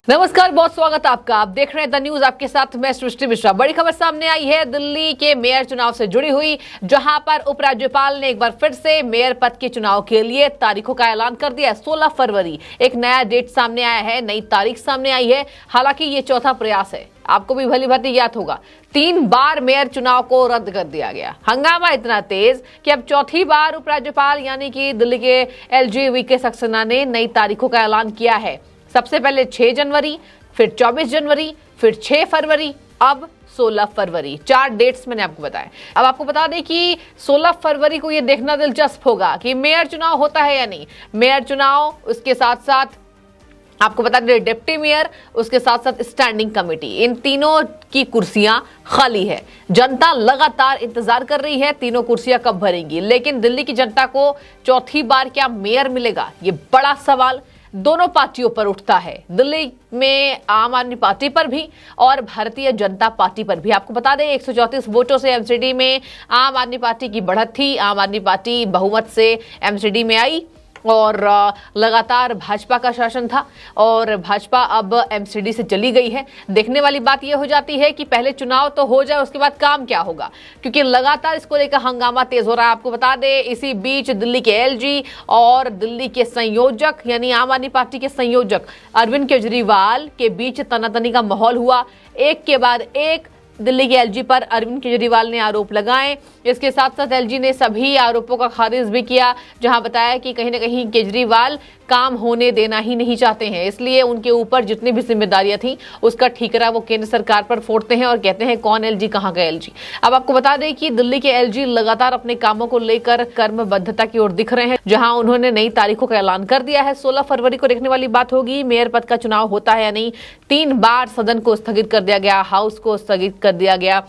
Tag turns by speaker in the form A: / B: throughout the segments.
A: नमस्कार, बहुत स्वागत है आपका। आप देख रहे हैं द न्यूज, आपके साथ मैं सृष्टि मिश्रा। बड़ी खबर सामने आई है दिल्ली के मेयर चुनाव से जुड़ी हुई, जहां पर उपराज्यपाल ने एक बार फिर से मेयर पद के चुनाव के लिए तारीखों का ऐलान कर दिया। 16 फरवरी एक नया डेट सामने आया है, नई तारीख सामने आई है। हालांकि ये चौथा प्रयास है, आपको भी भली भांति याद होगा 3 बार मेयर चुनाव को रद्द कर दिया गया। हंगामा इतना तेज कि अब चौथी बार उपराज्यपाल यानी कि दिल्ली के एलजी वीके सक्सेना ने नई तारीखों का ऐलान किया है। सबसे पहले 6 जनवरी, फिर 24 जनवरी, फिर 6 फरवरी, अब 16 फरवरी। 4 डेट्स मैंने आपको बताया। अब आपको बता दें कि 16 फरवरी को यह देखना दिलचस्प होगा कि मेयर चुनाव होता है या नहीं। मेयर चुनाव, उसके साथ साथ आपको बता दें डिप्टी मेयर, उसके साथ साथ स्टैंडिंग कमेटी, इन तीनों की कुर्सियां खाली है। जनता लगातार इंतजार कर रही है तीनों कुर्सियां कब भरेंगी। लेकिन दिल्ली की जनता को चौथी बार क्या मेयर मिलेगा, ये बड़ा सवाल दोनों पार्टियों पर उठता है। दिल्ली में आम आदमी पार्टी पर भी और भारतीय जनता पार्टी पर भी। आपको बता दें 134 वोटों से एमसीडी में आम आदमी पार्टी की बढ़त थी। आम आदमी पार्टी बहुमत से एमसीडी में आई और लगातार भाजपा का शासन था और भाजपा अब एमसीडी से चली गई है। देखने वाली बात यह हो जाती है कि पहले चुनाव तो हो जाए, उसके बाद काम क्या होगा, क्योंकि लगातार इसको लेकर हंगामा तेज हो रहा है। आपको बता दें इसी बीच दिल्ली के एलजी और दिल्ली के संयोजक यानी आम आदमी पार्टी के संयोजक अरविंद केजरीवाल के बीच तनातनी का माहौल हुआ। एक के बाद एक दिल्ली के एलजी पर अरविंद केजरीवाल ने आरोप लगाए। इसके साथ साथ एलजी ने सभी आरोपों का खारिज भी किया, जहां बताया कि कहीं ना कहीं केजरीवाल काम होने देना ही नहीं चाहते हैं, इसलिए उनके ऊपर जितनी भी जिम्मेदारियां थी उसका ठीकरा वो केंद्र सरकार पर फोड़ते हैं और कहते हैं कौन एलजी कहां का एलजी। अब आपको बता दें कि दिल्ली के एलजी लगातार अपने कामों को लेकर कर्मबद्धता की ओर दिख रहे हैं, जहां उन्होंने नई तारीखों का ऐलान कर दिया है। 16 फरवरी को देखने वाली बात होगी मेयर पद का चुनाव होता है या नहीं। 3 बार सदन को स्थगित कर दिया गया, हाउस को स्थगित कर दिया गया।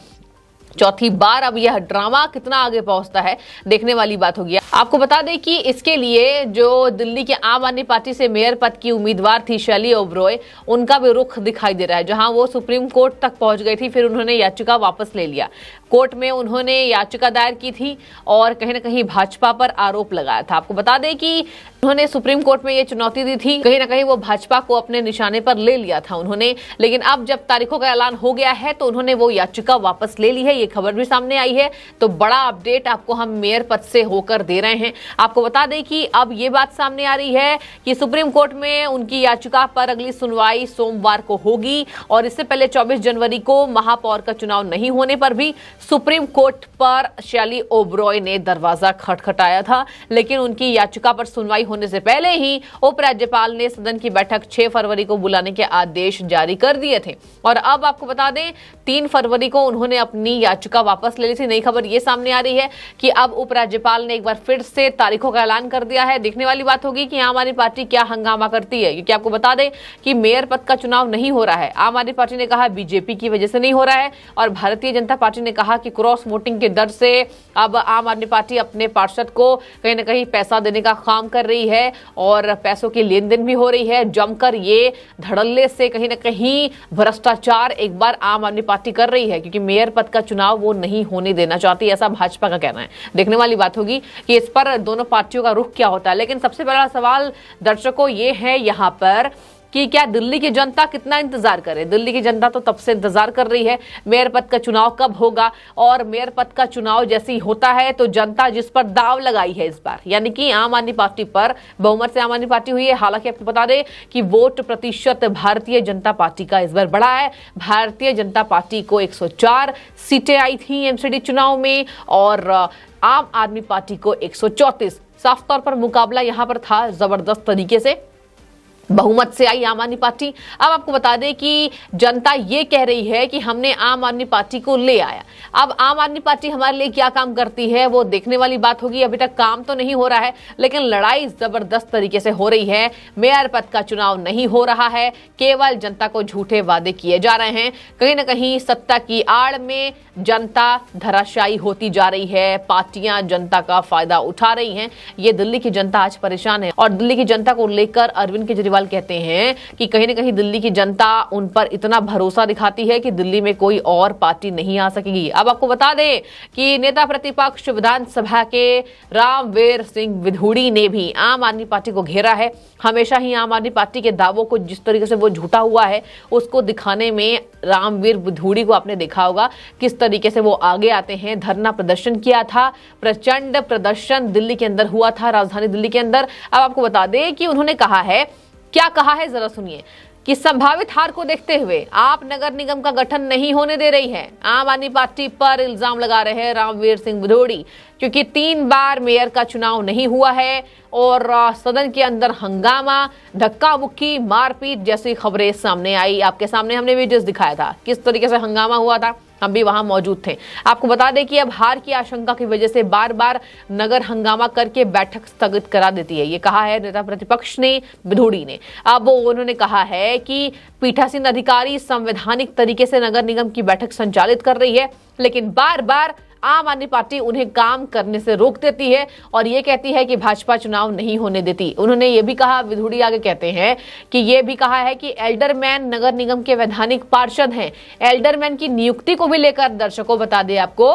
A: चौथी बार अब यह ड्रामा कितना आगे पहुंचता है देखने वाली बात होगी। आपको बता दें कि इसके लिए जो दिल्ली के आम आदमी पार्टी से मेयर पद की उम्मीदवार थी शैली ओबरॉय, उनका भी रुख दिखाई दे रहा है। जहां वो सुप्रीम कोर्ट तक पहुंच गई थी, फिर उन्होंने याचिका वापस ले लिया। कोर्ट में उन्होंने याचिका दायर की थी और कहीं ना कहीं भाजपा पर आरोप लगाया था। आपको बता दें कि उन्होंने सुप्रीम कोर्ट में ये चुनौती दी थी, कहीं ना कहीं वो भाजपा को अपने निशाने पर ले लिया था उन्होंने। लेकिन अब जब तारीखों का ऐलान हो गया है तो उन्होंने वो याचिका वापस ले ली है। ये खबर भी सामने आई है, तो बड़ा अपडेट आपको हम मेयर पद से होकर दे रहे हैं। आपको बता दें कि अब ये बात सामने आ रही है कि सुप्रीम कोर्ट में उनकी याचिका पर अगली सुनवाई सोमवार को होगी और इससे पहले 24 जनवरी को महापौर का चुनाव नहीं होने पर भी सुप्रीम कोर्ट पर शैली ओबरॉय ने दरवाजा खटखटाया था। लेकिन उनकी याचिका पर सुनवाई होने से पहले ही उपराज्यपाल ने सदन की बैठक 6 फरवरी को बुलाने के आदेश जारी कर दिए थे और अब आपको बता दें 3 फरवरी को उन्होंने अपनी याचिका वापस ले ली थी। नई खबर ये सामने आ रही है कि अब उपराज्यपाल ने एक बार फिर से तारीखों का ऐलान कर दिया है। देखने वाली बात होगी कि आम आदमी पार्टी क्या हंगामा करती है, क्योंकि आपको बता दें कि मेयर पद का चुनाव नहीं हो रहा है। आम आदमी पार्टी ने कहा बीजेपी की वजह से नहीं हो रहा है और भारतीय जनता पार्टी ने कहा कि क्रॉस वोटिंग के डर से अब आम आदमी पार्टी अपने पार्षद को कहीं ना कहीं पैसा देने का काम कर रही है और पैसों की लेन देन भी हो रही है जमकर। ये धड़ल्ले से कहीं ना कहीं भ्रष्टाचार एक बार आम आदमी पार्टी कर रही है, क्योंकि मेयर पद का चुनाव वो नहीं होने देना चाहती, ऐसा भाजपा का कहना है। देखने वाली बात होगी कि इस पर दोनों पार्टियों का रुख क्या होता है। लेकिन सबसे बड़ा सवाल दर्शकों ये है यहाँ पर कि क्या दिल्ली की जनता कितना इंतजार करे। दिल्ली की जनता तो तब से इंतजार कर रही है मेयर पद का चुनाव कब होगा, और मेयर पद का चुनाव जैसे ही होता है तो जनता जिस पर दाव लगाई है इस बार, यानी कि आम आदमी पार्टी पर, बहुमत से आम आदमी पार्टी हुई है। हालांकि आपको बता दें कि वोट प्रतिशत भारतीय जनता पार्टी का इस बार बढ़ा है। भारतीय जनता पार्टी को 104 सीटें आई थी एमसीडी चुनाव में और आम आदमी पार्टी को 134। साफ तौर पर मुकाबला यहां पर था जबरदस्त तरीके से, बहुमत से आई आम आदमी पार्टी। अब आपको बता दें कि जनता ये कह रही है कि हमने आम आदमी पार्टी को ले आया। अब आम आदमी पार्टी हमारे लिए क्या काम करती है वो देखने वाली बात होगी। अभी तक काम तो नहीं हो रहा है, लेकिन लड़ाई जबरदस्त तरीके से हो रही है। मेयर पद का चुनाव नहीं हो रहा है, केवल जनता को झूठे वादे किए जा रहे हैं। कहीं ना कहीं सत्ता की आड़ में जनता धराशायी होती जा रही है, पार्टियां जनता का फायदा उठा रही हैं। ये दिल्ली की जनता आज परेशान है और दिल्ली की जनता को लेकर अरविंद केजरीवाल केजरीवाल कहते हैं कि कहीं ना कहीं दिल्ली की जनता उन पर इतना भरोसा दिखाती है कि दिल्ली में कोई और पार्टी नहीं आ सकेगी। अब आपको बता दें कि नेता प्रतिपक्ष विधानसभा के रामवीर सिंह विधूड़ी ने भी आम आदमी पार्टी को घेरा है। हमेशा ही आम आदमी पार्टी के दावों को जिस तरीके से वो झूठा हुआ है उसको दिखाने में रामवीर विधूड़ी को आपने देखा होगा किस तरीके से वो आगे आते हैं। धरना प्रदर्शन किया था, प्रचंड प्रदर्शन दिल्ली के अंदर हुआ था, राजधानी दिल्ली के अंदर। अब आपको बता दें कि उन्होंने कहा है, क्या कहा है जरा सुनिए, कि संभावित हार को देखते हुए आप नगर निगम का गठन नहीं होने दे रही है। आम आदमी पार्टी पर इल्जाम लगा रहे हैं रामवीर सिंह विधूड़ी, क्योंकि 3 बार मेयर का चुनाव नहीं हुआ है और सदन के अंदर हंगामा, धक्का मुक्की, मारपीट जैसी खबरें सामने आई। आपके सामने हमने वीडियोस दिखाया था किस तरीके से हंगामा हुआ था, हम भी वहां मौजूद थे। आपको बता दें कि अब हार की आशंका की वजह से बार बार नगर हंगामा करके बैठक स्थगित करा देती है, ये कहा है नेता प्रतिपक्ष ने, विधूड़ी ने। अब उन्होंने कहा है कि पीठासीन अधिकारी संवैधानिक तरीके से नगर निगम की बैठक संचालित कर रही है, लेकिन बार बार आम आदमी पार्टी उन्हें काम करने से रोक देती है और ये कहती है कि भाजपा चुनाव नहीं होने देती। उन्होंने ये भी कहा, विधूड़ी आगे कहते हैं कि ये भी कहा है कि एल्डरमैन नगर निगम के वैधानिक पार्षद हैं। एल्डरमैन की नियुक्ति को भी लेकर दर्शकों बता दें आपको,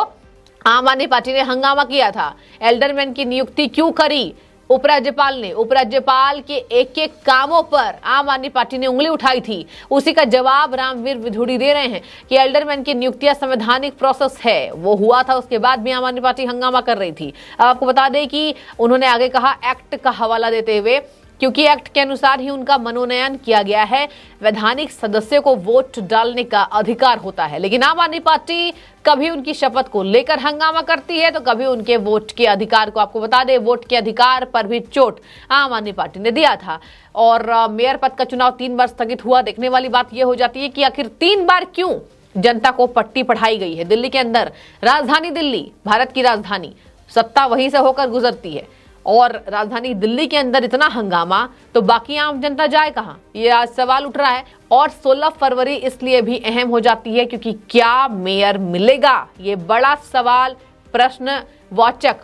A: आम आदमी पार्टी ने हंगामा किया था। एल्डरमैन की नियुक्ति क्यों करी उपराज्यपाल ने? उपराज्यपाल के एक एक कामों पर आम आदमी पार्टी ने उंगली उठाई थी। उसी का जवाब रामवीर विधूड़ी दे रहे हैं कि एल्डरमैन की नियुक्तियां संवैधानिक प्रोसेस है, वो हुआ था, उसके बाद भी आम आदमी पार्टी हंगामा कर रही थी। अब आपको बता दें कि उन्होंने आगे कहा, एक्ट का हवाला देते हुए, क्योंकि एक्ट के अनुसार ही उनका मनोनयन किया गया है, वैधानिक सदस्य को वोट डालने का अधिकार होता है। लेकिन आम आदमी पार्टी कभी उनकी शपथ को लेकर हंगामा करती है तो कभी उनके वोट के अधिकार को। आपको बता दें, वोट के अधिकार पर भी चोट आम आदमी पार्टी ने दिया था और मेयर पद का चुनाव 3 बार स्थगित हुआ। देखने वाली बात यह हो जाती है कि आखिर 3 बार क्यों जनता को पट्टी पढ़ाई गई है। दिल्ली के अंदर, राजधानी दिल्ली, भारत की राजधानी, सत्ता वहीं से होकर गुजरती है और राजधानी दिल्ली के अंदर इतना हंगामा, तो बाकी आम जनता जाए कहां, ये आज सवाल उठ रहा है। और 16 फरवरी इसलिए भी अहम हो जाती है क्योंकि क्या मेयर मिलेगा, ये बड़ा सवाल, प्रश्न वाचक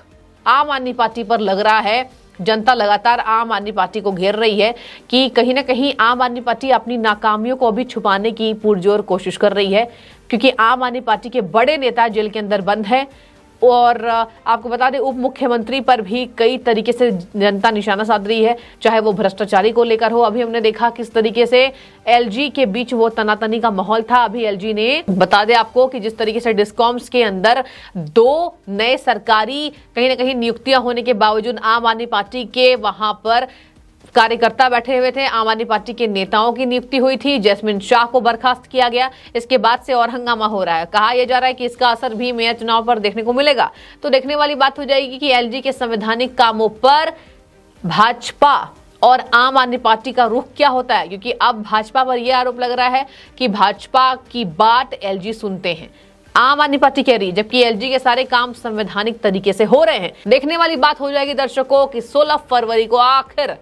A: आम आदमी पार्टी पर लग रहा है। जनता लगातार आम आदमी पार्टी को घेर रही है कि कहीं ना कहीं आम आदमी पार्टी अपनी नाकामियों को भी छुपाने की पुरजोर कोशिश कर रही है, क्योंकि आम आदमी पार्टी के बड़े नेता जेल के अंदर बंद हैं। और आपको बता दें, उप मुख्यमंत्री पर भी कई तरीके से जनता निशाना साध रही है, चाहे वो भ्रष्टाचारी को लेकर हो। अभी हमने देखा किस तरीके से एलजी के बीच वो तनातनी का माहौल था। अभी एलजी ने, बता दें आपको, कि जिस तरीके से डिस्कॉम्स के अंदर 2 नए सरकारी कहीं ना कहीं नियुक्तियां होने के बावजूद आम आदमी पार्टी के वहां पर कार्यकर्ता बैठे हुए थे। आम आदमी पार्टी के नेताओं की नियुक्ति हुई थी, जैस्मिन शाह को बर्खास्त किया गया। इसके बाद से और हंगामा हो रहा है। कहा यह जा रहा है कि इसका असर भी मेयर चुनाव पर देखने को मिलेगा। तो देखने वाली बात हो जाएगी कि एलजी के संवैधानिक कामों पर भाजपा और आम आदमी पार्टी का रुख क्या होता है, क्योंकि अब भाजपा पर यह आरोप लग रहा है कि भाजपा की बात एलजी सुनते हैं, आम आदमी पार्टी कह रही है, जबकि एलजी के सारे काम संवैधानिक तरीके से हो रहे हैं। देखने वाली बात हो जाएगी दर्शकों कि 16 फरवरी को आखिर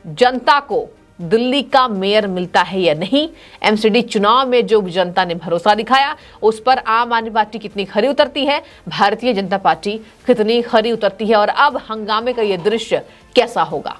A: जनता को दिल्ली का मेयर मिलता है या नहीं। एमसीडी चुनाव में जो जनता ने भरोसा दिखाया उस पर आम आदमी पार्टी कितनी खरी उतरती है, भारतीय जनता पार्टी कितनी खरी उतरती है और अब हंगामे का यह दृश्य कैसा होगा।